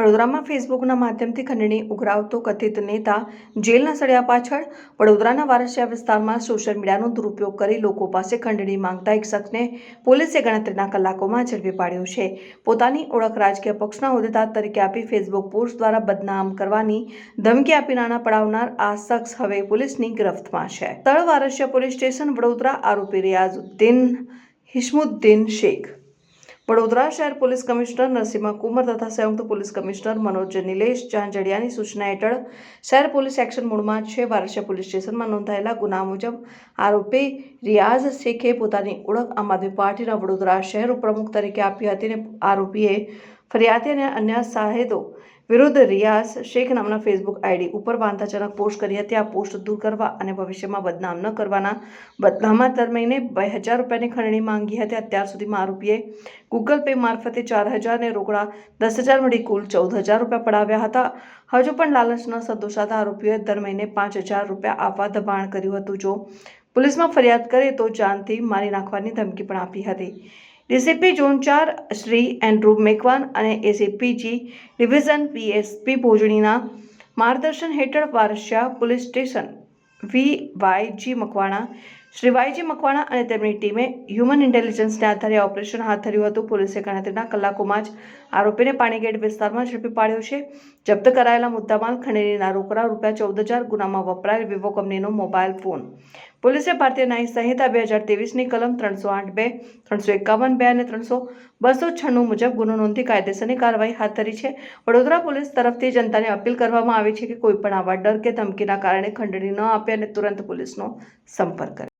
વડોદરામાં ફેસબુકના માધ્યમથી ખંડણી ઉઘરાવતો કથિત નેતા જેલના સળિયા પાછળ વડોદરાના વારસિયા વિસ્તારમાં સોશિયલ મીડિયાનો દુરુપયોગ કરી લોકો પાસે ખંડણી માંગતા એક શખ્સને પોલીસે ગણતરીના કલાકોમાં ઝડપી પાડ્યો છે। પોતાની ઓળખ રાજકીય પક્ષના હોદ્દેદાર તરીકે આપી ફેસબુક પોસ્ટ દ્વારા બદનામ કરવાની ધમકી આપી નાણાં પડાવનાર આ શખ્સ હવે પોલીસની ગિરફ્તમાં છે। સ્થળ વારસિયા પોલીસ સ્ટેશન વડોદરા। આરોપી રિયાઝુદ્દીન હિશ્મુદ્દીન શેખ। વડોદરા શહેર પોલીસ કમિશનર નરસિંહ કુમાર તથા સંયુક્ત પોલીસ કમિશનર મનોજ નિલેશ ઝાંઝડિયાની સૂચના હેઠળ શહેર પોલીસ એક્શન મોડમાં છે। વારસિયા પોલીસ સ્ટેશનમાં નોંધાયેલા ગુના મુજબ આરોપી રિયાઝ શેખે પોતાની ઓળખ આમ આદમી પાર્ટીના વડોદરા શહેર ઉપપ્રમુખ તરીકે આપી હતી અને આરોપીએ ફરિયાદી અને અન્ય સાહેદો વિરુદ્ધ રિયાઝ શેખ નામના ફેસબુક આઈડી ઉપર વાંધાજનક પોસ્ટ કરી હતી। આ પોસ્ટ દૂર કરવા અને ભવિષ્યમાં બદનામ ન કરવાના બદલામાં દર મહિને 2000 રૂપિયાની ખંડણી માંગી હતી। અત્યાર સુધીમાં આરોપીએ ગૂગલ પે મારફતે 4000 અને રોકડા 10,000 મળી કુલ 14,000 રૂપિયા પડાવ્યા હતા। હજુ પણ લાલચ ન સંતોષાતા આરોપીઓએ દર મહિને 5,000 રૂપિયા આપવા દબાણ કર્યું હતું। જો પોલીસમાં ફરિયાદ કરે તો જાનથી મારી નાખવાની ધમકી પણ આપી હતી। DCP zone 4 Shri Andrew Macwan અને એસીપીજી ડિવિઝન પીએસપી ભોજણીના માર્ગદર્શન હેઠળ Varasiya police station Shri YG Makwana અને તેમની ટીમે હ્યુમન ઇન્ટેલિજન્સને આધારે ઓપરેશન હાથ ધર્યું હતું। પોલીસે ગણતરીના કલાકોમાં જ આરોપીને પાણીગેટ વિસ્તારમાં ઝડપી પાડ્યો છે। જપ્ત કરાયેલા મુદ્દામાલ ખંડણીના રોકડા રૂપિયા 14,000, ગુનામાં વપરાયેલ વિવો કંપનીનો મોબાઈલ ફોન। પોલીસે ભારતીય ન્યાય સંહિતા 2023ની કલમ 308(2), 351(2) અને 296 મુજબ ગુનો નોંધી કાયદેસરની કાર્યવાહી હાથ ધરી છે। વડોદરા પોલીસ તરફથી જનતાને અપીલ કરવામાં આવી છે કે કોઈ પણ આવા ડર કે ધમકીના કારણે ખંડણી ન આપે અને તુરંત પોલીસનો સંપર્ક કરે।